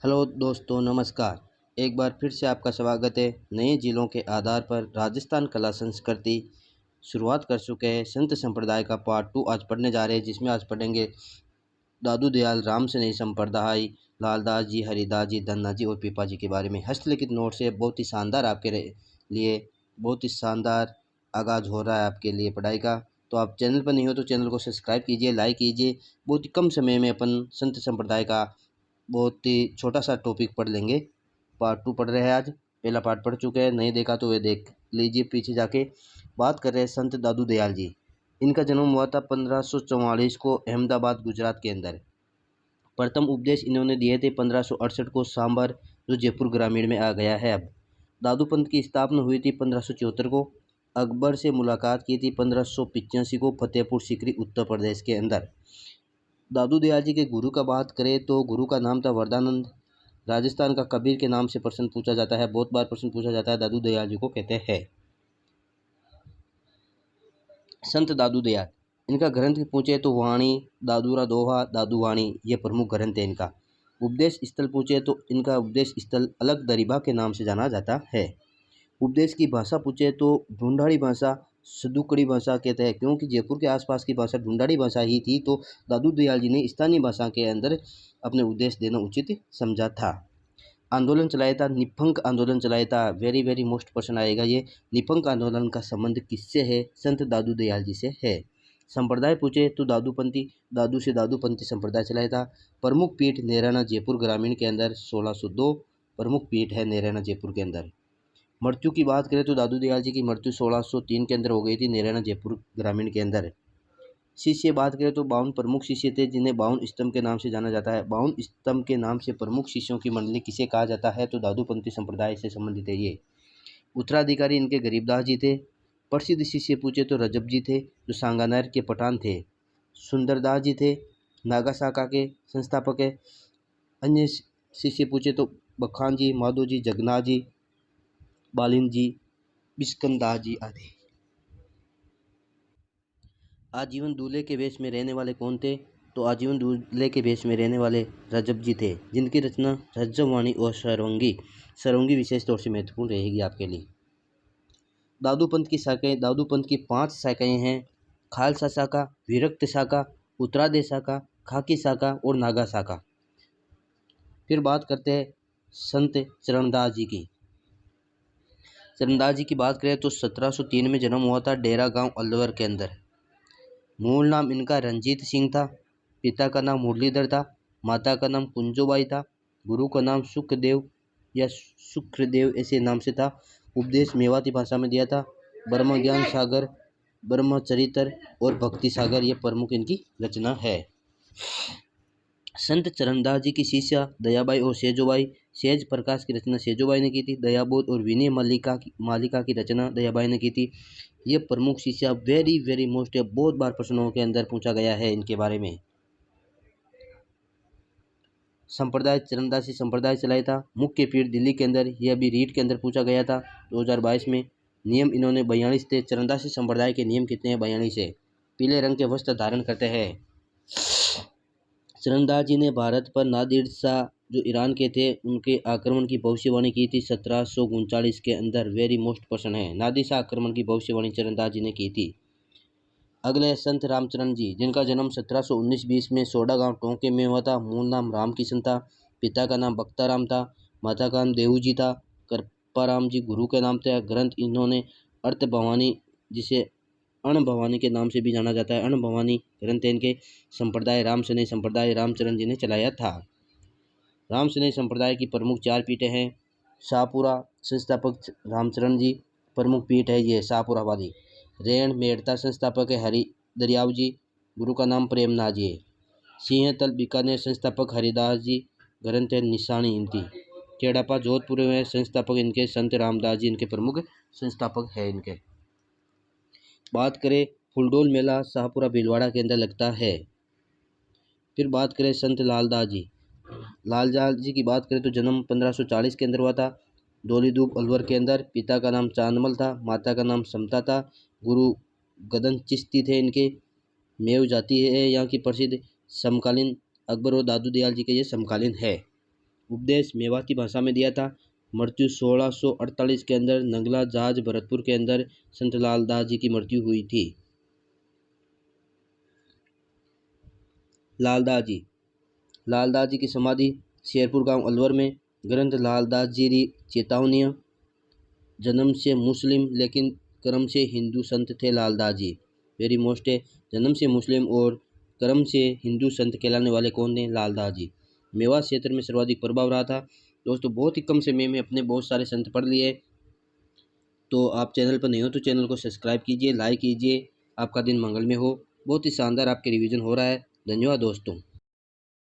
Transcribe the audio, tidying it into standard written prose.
Hello दोस्तों, नमस्कार। एक बार फिर से आपका स्वागत है। नए जिलों के आधार पर राजस्थान कला संस्कृति शुरुआत कर चुके हैं। संत संप्रदाय का पार्ट 2 आज पढ़ने जा रहे हैं, जिसमें आज पढ़ेंगे दादू दयाल, रामसनेही संप्रदाय, लालदास जी, हरिदास जी, धन्ना जी और पीपा जी के बारे में। हस्तलिखित नोट से बहुत ही शानदार आपके लिए बहुत ही शानदार आगाज़ हो रहा है आपके लिए पढ़ाई का। तो आप चैनल पर नहीं हो तो चैनल को सब्सक्राइब कीजिए, लाइक कीजिए। बहुत ही कम समय में अपन संत संप्रदाय का बहुत ही छोटा सा टॉपिक पढ़ लेंगे। पार्ट 2 पढ़ रहे हैं आज। पहला पार्ट पढ़ चुके हैं, नहीं देखा तो वे देख लीजिए पीछे जाके। बात कर रहे हैं संत दादू दयाल जी। इनका जन्म हुआ था 1544 को अहमदाबाद, गुजरात के अंदर। प्रथम उपदेश इन्होंने दिए थे 1568 को सांबर, जो जयपुर ग्रामीण में आ गया है अब। दादू पंथ की स्थापना हुई थी 1574 को। अकबर से मुलाकात की थी 1585 को फतेहपुर सीकरी, उत्तर प्रदेश के अंदर। दादू दयाल जी के गुरु का बात करें तो गुरु का नाम था वरदानंद। राजस्थान का कबीर के नाम से प्रश्न पूछा जाता है, बहुत बार प्रश्न पूछा जाता है। दादू दयाल जी को कहते हैं संत दादू दयाल। इनका ग्रंथ पूछे तो वाणी, दादूरा दोहा, दादू वाणी, ये प्रमुख ग्रंथ है इनका। उपदेश स्थल पूछे तो इनका उपदेश स्थल अलग दरिबा के नाम से जाना जाता है। उपदेश की भाषा पूछे तो ढूंढाड़ी भाषा, सदुकड़ी भाषा कहते हैं, क्योंकि जयपुर के आसपास की भाषा ढूंढाड़ी भाषा ही थी, तो दादू दयाल जी ने स्थानीय भाषा के अंदर अपने उपदेश देना उचित समझा था। आंदोलन चलाया था, निपंक आंदोलन चलाया था। वेरी वेरी मोस्ट क्वेश्चन आएगा ये। निपंक आंदोलन का संबंध किससे है? संत दादू दयाल जी से है। संप्रदाय पूछे तो दादूपंथी, दादू से दादूपंथी संप्रदाय चलाया था। प्रमुख पीठ नैराना, जयपुर ग्रामीण के अंदर 1602 प्रमुख पीठ है नैराना, जयपुर के अंदर। मृत्यु की बात करें तो दादू दयाल जी की मृत्यु 1603 के अंदर हो गई थी, नैराना, जयपुर ग्रामीण के अंदर। शिष्य बात करें तो 52 प्रमुख शिष्य थे, जिन्हें 52 स्तंभ के नाम से जाना जाता है। 52 स्तंभ के नाम से प्रमुख शिष्यों की मंडली किसे कहा जाता है? तो दादूपंथी संप्रदाय से संबंधित है ये। उत्तराधिकारी इनके गरीबदास जी थे। प्रसिद्ध शिष्य पूछे तो रजब जी थे, जो सांगानेर के पठान थे। सुंदरदास जी थे, नागा शाखा के संस्थापक है। अन्य शिष्य पूछे तो बखान जी, माधो जी, जगन्नाथ जी, बालिन जी, बिस्कंदास जी आदि। आजीवन दूल्हे के वेश में रहने वाले कौन थे? तो आजीवन दूल्हे के वेश में रहने वाले रजब जी थे, जिनकी रचना रज्जवाणी और सरंगी विशेष तौर से महत्वपूर्ण रहेगी आपके लिए। दादू पंथ की शाखाएं, दादू पंथ की 5 शाखाएं हैं। खालसा शाखा, विरक्त शाखा, उत्तरादेश शाखा, खाकी शाखा और नागा शाखा। फिर बात करते हैं संत चरणदास जी की। चरणदास जी की बात करें तो 1703 में जन्म हुआ था, डेरा गांव अलवर के अंदर। मूल नाम इनका रंजीत सिंह था। पिता का नाम मुरलीधर था। माता का नाम कुंजोबाई था। गुरु का नाम सुखदेव या सुखदेव ऐसे नाम से था। उपदेश मेवाती भाषा में दिया था। ब्रह्म ज्ञान सागर, ब्रह्मचरित्र और भक्ति सागर, ये प्रमुख इनकी रचना है। संत चरणदास जी की शिष्या दयाबाई और सेजोबाई। सेज प्रकाश की रचना सेजोबाई ने की थी। दयाबोध और विनय मालिका की रचना दयाबाई ने की थी। ये प्रमुख शिष्या वेरी वेरी मोस्ट है, बहुत बार प्रश्नों के अंदर पूछा गया है इनके बारे में। संप्रदाय चरणदासी संप्रदाय चलाया था। मुख्य पीठ दिल्ली के अंदर, यह अभी रीट के अंदर पूछा गया था 2022 में। नियम इन्होंने 42 थे। चरणदासी संप्रदाय के नियम कितने हैं? 42 है। पीले रंग के वस्त्र धारण करते हैं। चरणदास जी ने भारत पर नादिर शाह, जो ईरान के थे, उनके आक्रमण की भविष्यवाणी की थी 1739 के अंदर। वेरी मोस्ट पर्सन है। नादिर शाह आक्रमण की भविष्यवाणी चरणदास जी ने की थी। अगले संत रामचरण जी, जिनका जन्म 1719-20 में सोडा गांव टोंके में हुआ था। मूल नाम रामकिशन था। पिता का नाम बख्ताराम था। माता का नाम देवू जी था। कृपाराम जी गुरु के नाम थे। ग्रंथ इन्होंने अर्थ भवानी, जिसे अण भवानी के नाम से भी जाना जाता है, अण भवानी ग्रंथ इनके। संप्रदाय रामसनेही संप्रदाय रामचरण जी ने चलाया था। रामसनेही संप्रदाय की प्रमुख 4 पीठें हैं। शाहपुरा संस्थापक रामचरण जी, प्रमुख पीठ है ये शाहपुरा वाली। रेण मेड़ता संस्थापक है हरि दरियाव जी। गुरु का नाम प्रेमनाथ जी है। सिंहतल बीकानेर संस्थापक हरिदास जी। ग्रंथ है निशानी इनकी। चेड़ापा जोधपुर में संस्थापक इनके संत रामदास जी, इनके प्रमुख संस्थापक है इनके। बात करें फुलडोल मेला शाहपुरा भीलवाड़ा के अंदर लगता है। फिर बात करें संत लालदास जी। लालदास जी की बात करें तो जन्म 1540 के अंदर हुआ था, डोलीदूब अलवर के अंदर। पिता का नाम चांदमल था। माता का नाम समता था। गुरु गदन चिश्ती थे इनके। मेव जाति है यहाँ की प्रसिद्ध। समकालीन अकबर और दादू दयाल जी के ये समकालीन है। उपदेश मेवाती भाषा में दिया था। मृत्यु 1648 के अंदर नंगला जहाज भरतपुर के अंदर संत लालदास जी की मृत्यु हुई थी। लालदास जी की समाधि शेरपुर गांव अलवर में। ग्रंथ लालदास जी री चेतावनियाँ। जन्म से मुस्लिम लेकिन कर्म से हिंदू संत थे लालदास जी। वेरी मोस्ट है, जन्म से मुस्लिम और कर्म से हिंदू संत कहलाने वाले कौन थे? लालदास जी। मेवात क्षेत्र में सर्वाधिक प्रभाव रहा था। दोस्तों बहुत ही कम समय में अपने बहुत सारे संत पढ़ लिए। तो आप चैनल पर नहीं हो तो चैनल को सब्सक्राइब कीजिए, लाइक कीजिए। आपका दिन मंगलमय हो। बहुत ही शानदार आपके रिवीजन हो रहा है। धन्यवाद दोस्तों।